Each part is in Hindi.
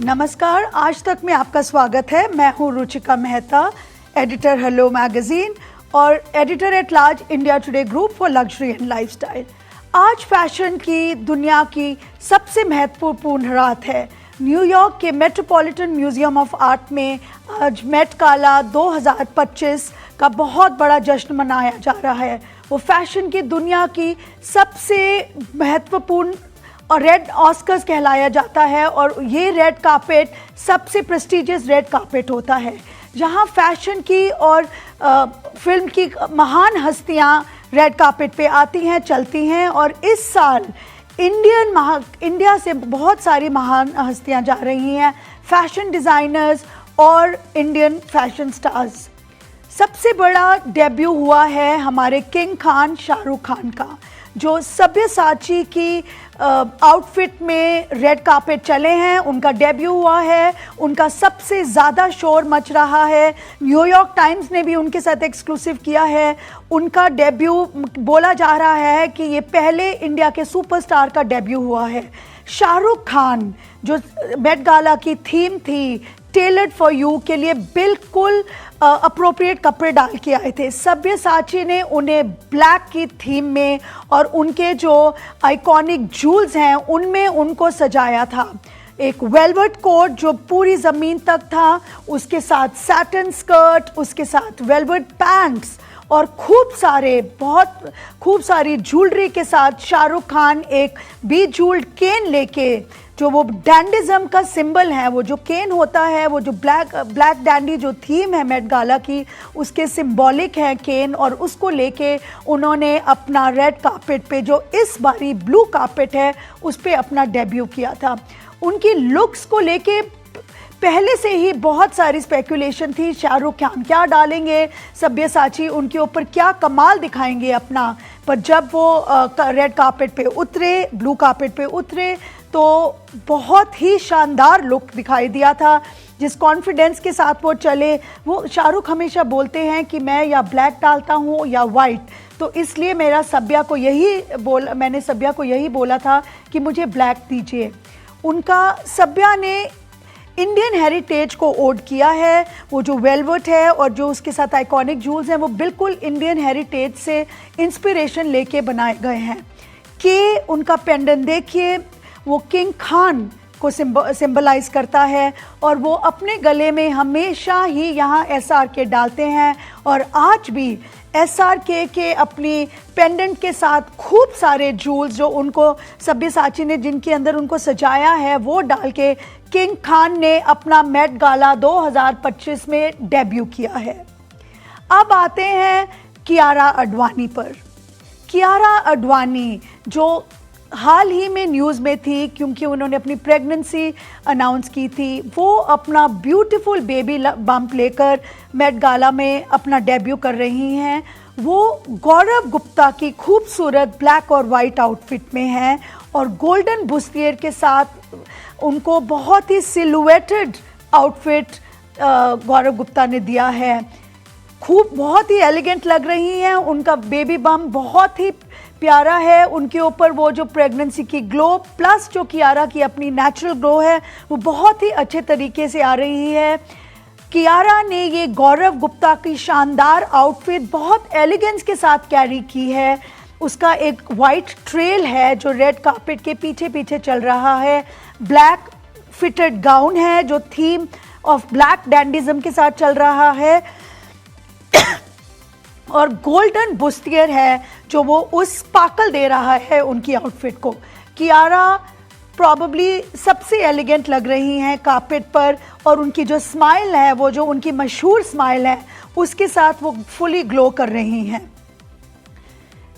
नमस्कार, आज तक में आपका स्वागत है। मैं हूं Ruchika Mehta, editor Hello magazine और editor at large India Today group for luxury and lifestyle. आज फैशन की दुनिया की सबसे महत्वपूर्ण रात है। न्यूयॉर्क के मेट्रोपॉलिटन म्यूजियम ऑफ आर्ट में आज मेट गाला 2025 का बहुत बड़ा जश्न मनाया जा रहा है। वो फैशन की दुनिया की सबसे महत्वपूर्ण और रेड ऑस्कर्स कहलाया जाता है और ये रेड कार्पेट सबसे प्रेस्टिजियस रेड कार्पेट होता है, जहां फैशन की और फिल्म की महान हस्तियां रेड कार्पेट पे आती हैं, चलती हैं। और इस साल इंडिया से बहुत सारी महान हस्तियां जा रही हैं, फैशन डिज़ाइनर्स और इंडियन फैशन स्टार्स। सबसे बड़ा डेब्यू हुआ है हमारे किंग खान शाहरुख खान का, जो सब्यसाची की आउटफिट में रेड कार्पेट चले हैं। उनका डेब्यू हुआ है, उनका सबसे ज़्यादा शोर मच रहा है। न्यूयॉर्क टाइम्स ने भी उनके साथ एक्सक्लूसिव किया है। उनका डेब्यू बोला जा रहा है कि ये पहले इंडिया के सुपरस्टार का डेब्यू हुआ है। शाहरुख खान जो मेट गाला की थीम थी टेलर्ड फॉर यू के लिए बिल्कुल अप्रोप्रिएट कपड़े डाल के आए थे। सब्यसाची ने उन्हें ब्लैक की थीम में और उनके जो आइकॉनिक जूल्स हैं उनमें उनको सजाया था। एक वेलवेट कोट जो पूरी ज़मीन तक था, उसके साथ सैटिन स्कर्ट, उसके साथ वेलवेट पैंट्स और बहुत खूब सारी ज्वेलरी के साथ शाहरुख खान एक बीजूल्ड केन लेके, जो वो डैंडिज्म का सिंबल है, वो जो केन होता है, वो जो ब्लैक डैंडी जो थीम है मेट गाला की, उसके सिंबॉलिक है केन, और उसको लेके उन्होंने अपना रेड कार्पेट पे, जो इस बारी ब्लू कार्पेट है, उस पे अपना डेब्यू किया था। उनकी लुक्स को लेके पहले से ही बहुत सारी स्पेकुलेशन थी, शाहरुख खान क्या डालेंगे, सब्यसाची उनके ऊपर क्या कमाल दिखाएंगे अपना। पर जब वो रेड कार्पेट पे उतरे, ब्लू कार्पेट पे उतरे, तो बहुत ही शानदार लुक दिखाई दिया था। जिस कॉन्फिडेंस के साथ वो चले, वो शाहरुख हमेशा बोलते हैं कि मैं या ब्लैक डालता हूँ या वाइट, तो इसलिए मैंने सब्या को यही बोला था कि मुझे ब्लैक दीजिए। उनका सब्या ने इंडियन हेरिटेज को ओड किया है। वो जो वेलवेट है और जो उसके साथ आइकॉनिक जूल्स हैं, वो बिल्कुल इंडियन हेरिटेज से इंस्पिरेशन लेके बनाए गए हैं। कि उनका पेंडेंट देखिए, वो किंग खान को सिंबलाइज करता है और वो अपने गले में हमेशा ही यहाँ SRK डालते हैं। और आज भी SRK के अपनी पेंडेंट के साथ खूब सारे जूल्स जो उनको सब्यसाची ने जिनके अंदर उनको सजाया है, वो डाल के किंग खान ने अपना मेट गाला 2025 में डेब्यू किया है। अब आते हैं कियारा आडवाणी पर। कियारा आडवाणी जो हाल ही में न्यूज़ में थी क्योंकि उन्होंने अपनी प्रेगनेंसी अनाउंस की थी, वो अपना ब्यूटीफुल बेबी बम्प लेकर मेट गाला में अपना डेब्यू कर रही हैं। वो गौरव गुप्ता की खूबसूरत ब्लैक और वाइट आउटफिट में हैं और गोल्डन बुस्टियर के साथ उनको बहुत ही सिलुएटेड आउटफिट गौरव गुप्ता ने दिया है। बहुत ही एलिगेंट लग रही हैं। उनका बेबी बम बहुत ही प्यारा है। उनके ऊपर वो जो प्रेगनेंसी की ग्लो प्लस जो कियारा की अपनी नेचुरल ग्लो है, वो बहुत ही अच्छे तरीके से आ रही है। कियारा ने ये गौरव गुप्ता की शानदार आउटफिट बहुत एलिगेंस के साथ कैरी की है। उसका एक वाइट ट्रेल है जो रेड कार्पेट के पीछे पीछे चल रहा है। ब्लैक फिटेड गाउन है जो थीम ऑफ ब्लैक डैंडिज्म के साथ चल रहा है और गोल्डन बुस्टियर है जो वो उस स्पार्कल दे रहा है उनकी आउटफिट को। कियारा प्रॉबली सबसे एलिगेंट लग रही हैं कार्पेट पर और उनकी जो स्माइल है, वो जो उनकी मशहूर स्माइल है, उसके साथ वो फुली ग्लो कर रही हैं।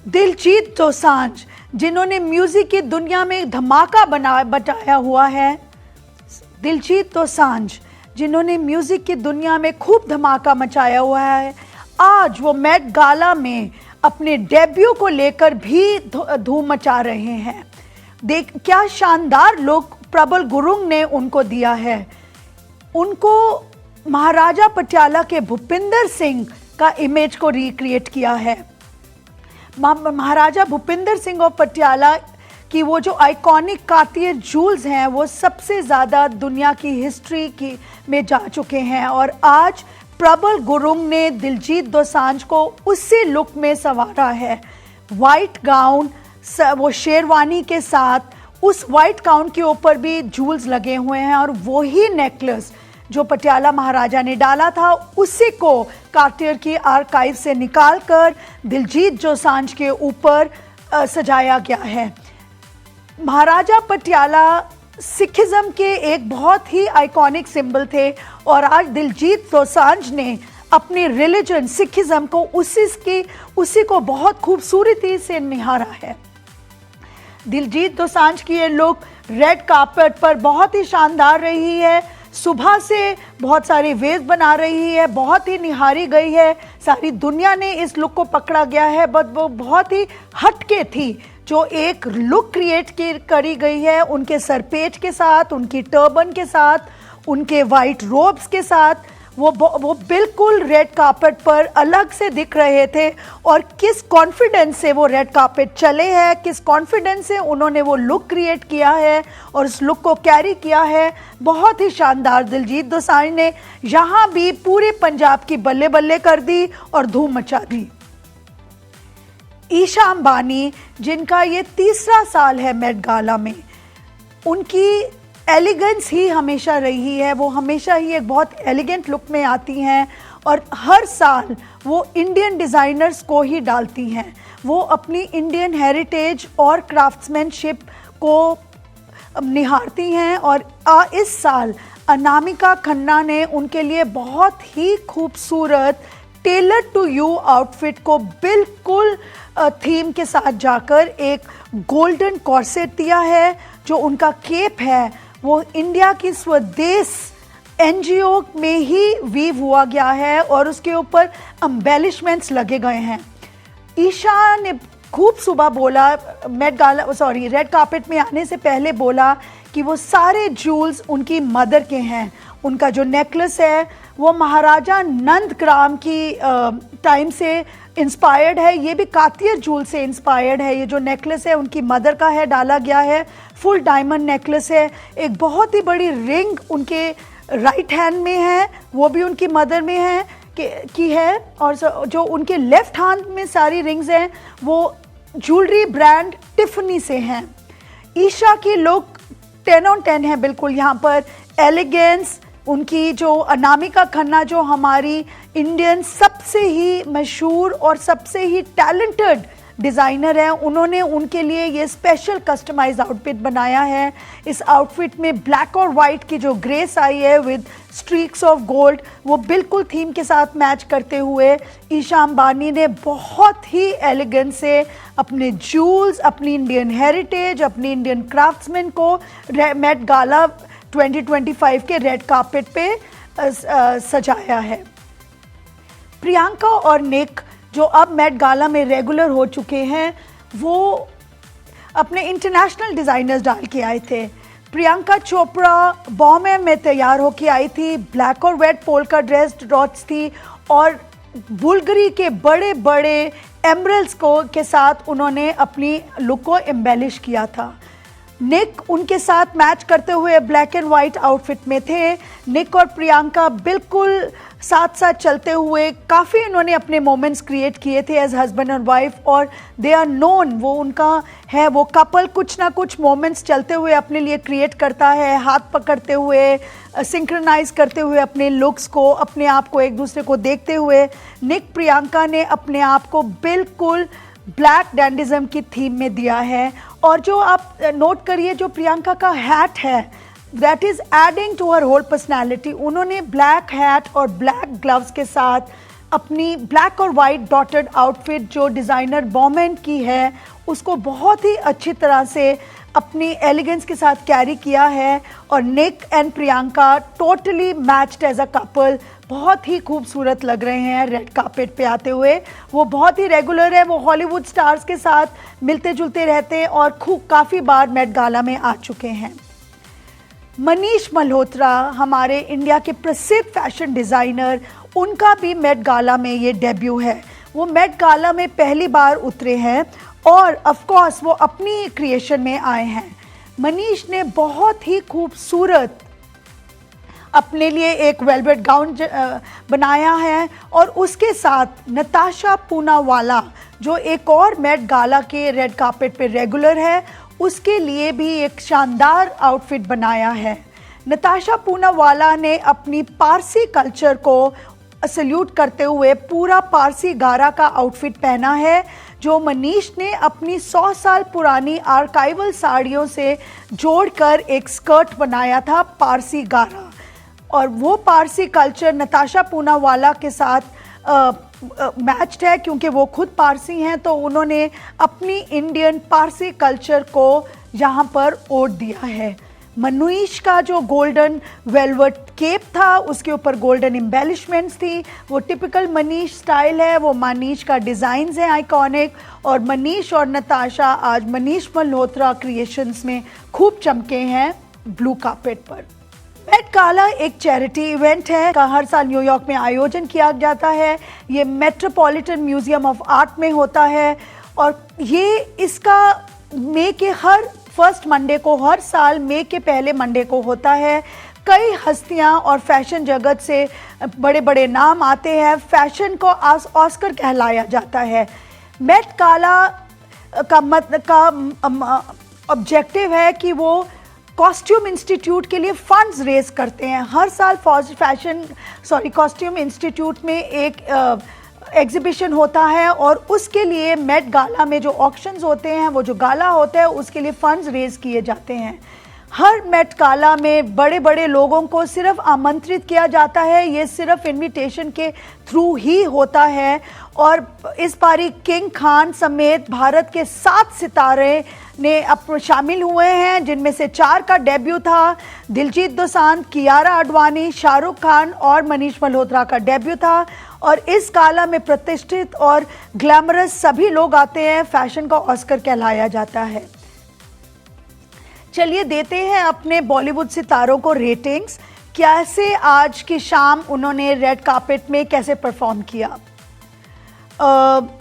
दिलजीत दोसांझ जिन्होंने म्यूजिक की दुनिया में धमाका बचाया हुआ है, दिलजीत दोसांझ जिन्होंने म्यूजिक की दुनिया में खूब धमाका मचाया हुआ है, आज वो मेट गाला में अपने डेब्यू को लेकर भी धूम मचा रहे हैं। देख क्या शानदार लुक प्रबल गुरुंग ने उनको दिया है। उनको महाराजा पटियाला के भूपिंदर सिंह का इमेज को रिक्रिएट किया है। महाराजा भूपिंदर सिंह ऑफ पटियाला कि वो जो आइकॉनिक कार्टियर जूल्स हैं वो सबसे ज़्यादा दुनिया की हिस्ट्री की में जा चुके हैं, और आज प्रबल गुरुंग ने दिलजीत दोसांझ को उसी लुक में संवारा है। वाइट गाउन, वो शेरवानी के साथ, उस वाइट गाउन के ऊपर भी जूल्स लगे हुए हैं, और वही नेकलेस जो पटियाला महाराजा ने डाला था उसी को कार्टियर की आर्काइव से निकालकर दिलजीत दोसांझ के ऊपर सजाया गया है। महाराजा पटियाला सिखिज्म के एक बहुत ही आइकॉनिक सिंबल थे, और आज दिलजीत दोसांझ ने अपनी रिलीजन सिखिज्म को उसी को बहुत खूबसूरती से निहारा है। दिलजीत दोसांझ की ये लुक रेड कार्पेट पर बहुत ही शानदार रही है। सुबह से बहुत सारी वेव बना रही है, बहुत ही निहारी गई है, सारी दुनिया ने इस लुक को पकड़ा गया है, बट वो बहुत ही हटके थी। जो एक लुक क्रिएट करी गई है उनके सरपेट के साथ, उनकी टर्बन के साथ, उनके वाइट रोब्स के साथ, वो बिल्कुल रेड कार्पेट पर अलग से दिख रहे थे। और किस कॉन्फिडेंस से वो रेड कार्पेट चले हैं, किस कॉन्फिडेंस से उन्होंने वो लुक क्रिएट किया है और उस लुक को कैरी किया है, बहुत ही शानदार। दिलजीत दोसांझ ने यहाँ भी पूरे पंजाब की बल्ले बल्ले कर दी और धूम मचा दी। ईशा अंबानी, जिनका ये तीसरा साल है मेट गाला में, उनकी एलिगेंस ही हमेशा रही है। वो हमेशा ही एक बहुत एलिगेंट लुक में आती हैं, और हर साल वो इंडियन डिज़ाइनर्स को ही डालती हैं। वो अपनी इंडियन हेरिटेज और क्राफ्ट्समैनशिप को निहारती हैं, और इस साल अनामिका खन्ना ने उनके लिए बहुत ही खूबसूरत टेलर टू यू आउटफिट को बिल्कुल थीम के साथ जाकर एक गोल्डन कॉर्सेट दिया है। जो उनका केप है वो इंडिया की स्वदेश एनजीओ में ही वीव हुआ गया है, और उसके ऊपर एम्बेलिशमेंट्स लगे गए हैं। ईशा ने खूब सुबह बोला, रेड कार्पेट में आने से पहले बोला कि वो सारे जूल्स उनकी मदर के हैं। उनका जो नेकलेस है वो महाराजा नंदग्राम की टाइम से इंस्पायर्ड है, ये भी कार्टियर जूल से इंस्पायर्ड है। ये जो नेकलेस है उनकी मदर का है, डाला गया है, फुल डायमंड नेकलेस है। एक बहुत ही बड़ी रिंग उनके राइट हैंड में है, वो भी उनकी मदर में है की है, और जो उनके लेफ्ट हैंड में सारी रिंग्स हैं वो ज्वेलरी ब्रांड टिफनी से हैं। ईशा की लुक 10 on 10 है बिल्कुल। यहाँ पर एलिगेंस, उनकी जो अनामिका खन्ना जो हमारी इंडियन सबसे ही मशहूर और सबसे ही टैलेंटेड डिज़ाइनर हैं, उन्होंने उनके लिए ये स्पेशल कस्टमाइज आउटफिट बनाया है। इस आउटफिट में ब्लैक और वाइट की जो ग्रेस आई है विद स्ट्रीक्स ऑफ गोल्ड, वो बिल्कुल थीम के साथ मैच करते हुए ईशा अंबानी ने बहुत ही एलिगेंस से अपने जूल्स, अपनी इंडियन हेरिटेज, अपनी इंडियन क्राफ्ट्समैन को मेट गाला 2025 के रेड कार्पेट पे सजाया है। प्रियंका और निक जो अब मेट गाला में रेगुलर हो चुके हैं, वो अपने इंटरनेशनल डिज़ाइनर्स डाल के आए थे। प्रियंका चोपड़ा बॉम्बे में तैयार होके आई थी, ब्लैक और रेड पोल्का ड्रेस डॉट्स थी, और बुल्गरी के बड़े बड़े एमरल्ड्स के साथ उन्होंने अपनी लुक को एम्बेलिश किया था। निक उनके साथ मैच करते हुए ब्लैक एंड वाइट आउटफिट में थे। निक और प्रियंका बिल्कुल साथ साथ चलते हुए काफ़ी उन्होंने अपने मोमेंट्स क्रिएट किए थे एज हस्बैंड और वाइफ, और दे आर नोन, वो उनका है वो कपल कुछ ना कुछ मोमेंट्स चलते हुए अपने लिए क्रिएट करता है, हाथ पकड़ते हुए, सिंक्रोनाइज करते हुए अपने लुक्स को, अपने आप को एक दूसरे को देखते हुए। निक प्रियंका ने अपने आप को बिल्कुल ब्लैक डैंडिज्म की थीम में दिया है, और जो आप नोट करिए जो प्रियंका का हैट है that is adding to her whole personality. उन्होंने ब्लैक हैट और ब्लैक ग्लव्स के साथ अपनी ब्लैक और वाइट डॉटेड आउटफिट जो डिज़ाइनर बॉमेंट की है उसको बहुत ही अच्छी तरह से अपनी एलिगेंस के साथ कैरी किया है, और Nick and Priyanka totally matched as a couple बहुत ही खूबसूरत लग रहे हैं रेड कार्पेट पे आते हुए। वो बहुत ही रेगुलर है, वो हॉलीवुड स्टार्स के साथ मिलते जुलते रहते हैं और काफ़ी बार मेट गाला में आ चुके हैं। मनीष मल्होत्रा हमारे इंडिया के प्रसिद्ध फैशन डिज़ाइनर, उनका भी मेट गाला में ये डेब्यू है। वो मेट गाला में पहली बार उतरे हैं और ऑफ कोर्स वो अपनी क्रिएशन में आए हैं। मनीष ने बहुत ही खूबसूरत अपने लिए एक वेलवेट गाउन बनाया है और उसके साथ नताशा पूनावाला जो एक और मेट गाला के रेड कार्पेट पे रेगुलर है, उसके लिए भी एक शानदार आउटफिट बनाया है। नताशा पूनावाला ने अपनी पारसी कल्चर को सल्यूट करते हुए पूरा पारसी गारा का आउटफिट पहना है, जो मनीष ने अपनी 100 साल पुरानी आर्काइवल साड़ियों से जोड़कर एक स्कर्ट बनाया था पारसी गारा। और वो पारसी कल्चर नताशा पूनावाला के साथ मैच्ड है क्योंकि वो खुद पारसी हैं, तो उन्होंने अपनी इंडियन पारसी कल्चर को यहाँ पर ओढ़ दिया है। मनीष का जो गोल्डन वेलवेट केप था उसके ऊपर गोल्डन एम्बेलिशमेंट्स थी, वो टिपिकल मनीष स्टाइल है, वो मनीष का डिज़ाइंस है आइकॉनिक। और मनीष और नताशा आज मनीष मल्होत्रा क्रिएशंस में खूब चमके हैं ब्लू कार्पेट पर। मेट गाला एक चैरिटी इवेंट है का हर साल न्यूयॉर्क में आयोजन किया जाता है। ये मेट्रोपॉलिटन म्यूजियम ऑफ आर्ट में होता है और ये इसका मई के हर फर्स्ट मंडे को, हर साल मई के पहले मंडे को होता है। कई हस्तियां और फैशन जगत से बड़े बड़े नाम आते हैं। फैशन को ऑस्कर कहलाया जाता है। मेट गाला का ऑब्जेक्टिव है कि वो कॉस्ट्यूम इंस्टीट्यूट के लिए फंड्स रेज करते हैं। हर साल कॉस्ट्यूम इंस्टीट्यूट में एक एग्जीबिशन होता है और उसके लिए मेट गाला में जो ऑक्शंस होते हैं, वो जो गाला होता है, उसके लिए फंड्स रेज किए जाते हैं। हर मेट गाला में बड़े बड़े लोगों को सिर्फ आमंत्रित किया जाता है, ये सिर्फ इनविटेशन के थ्रू ही होता है। और इस बारी किंग खान समेत भारत के 7 सितारे ने शामिल हुए हैं, जिनमें से 4 का डेब्यू था। दिलजीत दोसांझ, कियारा आडवाणी, शाहरुख खान और मनीष मल्होत्रा का डेब्यू था। और इस गाला में प्रतिष्ठित और ग्लैमरस सभी लोग आते हैं। फैशन का ऑस्कर कहलाया जाता है। चलिए देते हैं अपने बॉलीवुड सितारों को रेटिंग्स, कैसे आज की शाम उन्होंने रेड कार्पेट में कैसे परफॉर्म किया।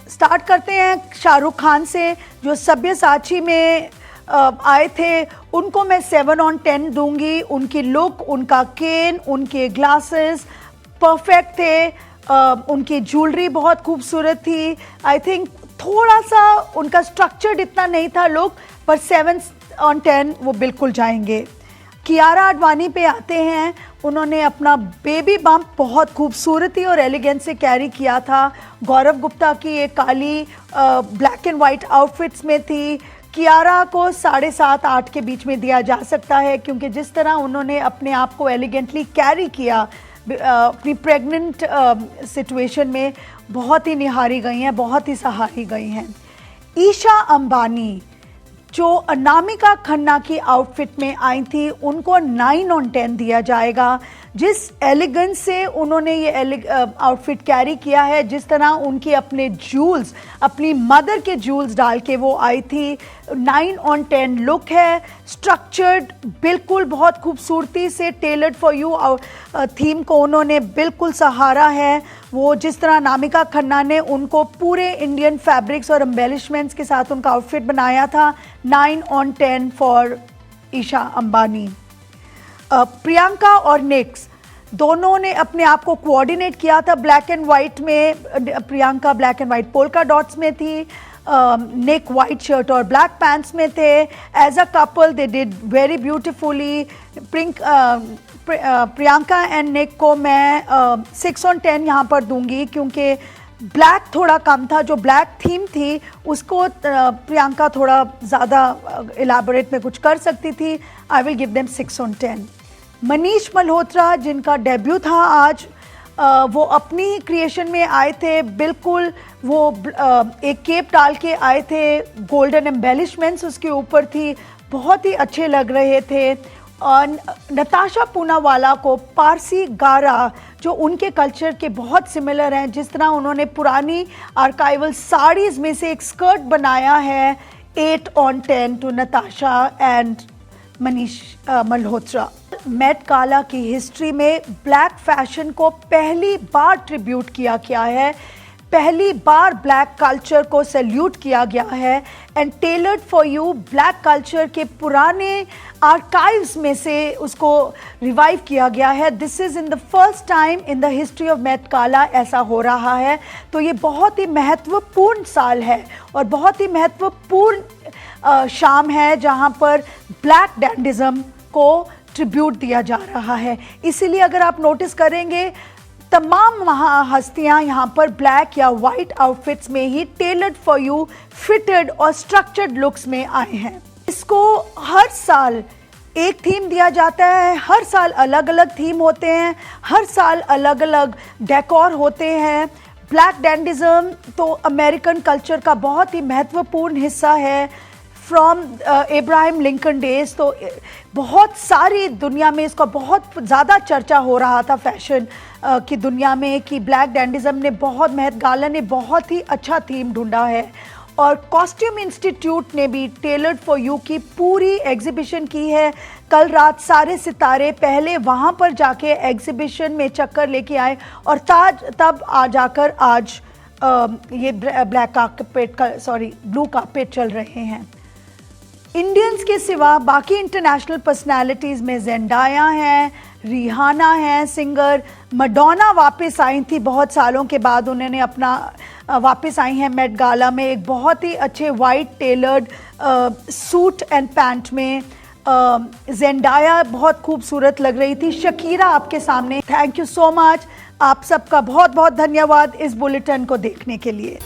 स्टार्ट करते हैं शाहरुख खान से, जो सब्यसाची में आए थे। उनको मैं 7 on 10 दूंगी। उनकी लुक, उनका केन, उनके ग्लासेस परफेक्ट थे। उनकी ज्वेलरी बहुत खूबसूरत थी। आई थिंक थोड़ा सा उनका स्ट्रक्चर्ड इतना नहीं था लुक, पर 7 on 10 वो बिल्कुल जाएंगे। कियारा आडवाणी पे आते हैं। उन्होंने अपना बेबी बम्प बहुत खूबसूरती और एलिगेंस से कैरी किया था। गौरव गुप्ता की एक काली ब्लैक एंड वाइट आउटफिट्स में थी। कियारा को 7.5 8 के बीच में दिया जा सकता है, क्योंकि जिस तरह उन्होंने अपने आप को एलिगेंटली कैरी किया अपनी प्रेग्नेंट सिचुएशन में, बहुत ही निहारी गई हैं, बहुत ही सहारी गई हैं। ईशा अंबानी जो अनामिका खन्ना की आउटफिट में आई थी, उनको 9 on 10 दिया जाएगा। जिस एलिगेंस से उन्होंने ये आउटफिट कैरी किया है, जिस तरह उनके अपने जूल्स, अपनी मदर के जूल्स डाल के वो आई थी, 9 on 10 लुक है। स्ट्रक्चर्ड, बिल्कुल बहुत खूबसूरती से टेलर्ड फॉर यू थीम को उन्होंने बिल्कुल सहारा है। वो जिस तरह अनामिका खन्ना ने उनको पूरे इंडियन फैब्रिक्स और एम्बेलिशमेंट्स के साथ उनका आउटफिट बनाया था, 9 on 10 फॉर ईशा अंबानी। प्रियंका और निक्स दोनों ने अपने आप को कोऑर्डिनेट किया था ब्लैक एंड वाइट में। Priyanka black and white polka dots में थी, निक वाइट शर्ट और ब्लैक पैंट्स में थे। As a couple they did very beautifully. Priyanka and Nick को मैं 6 on 10 यहाँ पर दूंगी, क्योंकि ब्लैक थोड़ा कम था। जो ब्लैक थीम थी उसको प्रियंका थोड़ा ज़्यादा इलाबोरेट में कुछ कर सकती थी। I will give them 6 on 10। Manish Malhotra जिनका डेब्यू था आज, वो अपनी क्रिएशन में आए थे। बिल्कुल वो एक केप डाल के आए थे, गोल्डन एम्बेलिशमेंट्स उसके ऊपर थी, बहुत ही अच्छे लग रहे थे। और नताशा पूनावाला को पारसी गारा जो उनके कल्चर के बहुत सिमिलर हैं, जिस तरह उन्होंने पुरानी आर्काइवल साड़ीज़ में से एक स्कर्ट बनाया है, 8 on 10 to Natasha and Manish Malhotra. Met Gala की हिस्ट्री में ब्लैक फैशन को पहली बार ट्रिब्यूट किया गया है। पहली बार ब्लैक कल्चर को सैल्यूट किया गया है and tailored for you black culture के पुराने आर्काइव्स में से उसको रिवाइव किया गया है। This is in the first time in the history of Met Gala ऐसा हो रहा है। तो ये बहुत ही महत्वपूर्ण साल है और बहुत ही महत्वपूर्ण शाम है जहाँ पर ब्लैक डैंडिज़म को ट्रिब्यूट दिया जा रहा है। इसीलिए अगर आप नोटिस करेंगे तमाम हस्तियां यहाँ पर ब्लैक या वाइट आउटफिट्स में ही टेलर्ड फॉर यू फिटेड और स्ट्रक्चर्ड लुक्स में आए हैं। इसको हर साल एक थीम दिया जाता है, हर साल अलग अलग थीम होते हैं, हर साल अलग अलग डेकोर होते हैं। ब्लैक डैंडिज़म तो अमेरिकन कल्चर का बहुत ही महत्वपूर्ण हिस्सा है फ्रॉम इब्राहिम लिंकन डेज। तो बहुत सारी दुनिया में इसका बहुत ज़्यादा चर्चा हो रहा था फैशन की दुनिया में कि ब्लैक डैंडिज़म ने मेट गाला ने बहुत ही अच्छा थीम ढूंढा है। और कॉस्ट्यूम इंस्टीट्यूट ने भी टेलर्ड फॉर यू की पूरी एग्जीबिशन की है। कल रात सारे सितारे पहले वहाँ पर जाके एग्जीबिशन में चक्कर लेके आए और तब जाकर आज ये ब्लू कार्पेट चल रहे हैं। इंडियंस के सिवा बाकी इंटरनेशनल पर्सनालिटीज़ में जेंडाया हैं, रिहाना हैं, सिंगर मडोना वापस आई थी बहुत सालों के बाद, उन्होंने अपना वापस आई हैं मेट गाला में एक बहुत ही अच्छे white tailored suit and pant में। जेंडाया बहुत खूबसूरत लग रही थी। शकीरा आपके सामने। थैंक यू सो मच, आप सबका बहुत बहुत धन्यवाद इस बुलेटिन को देखने के लिए।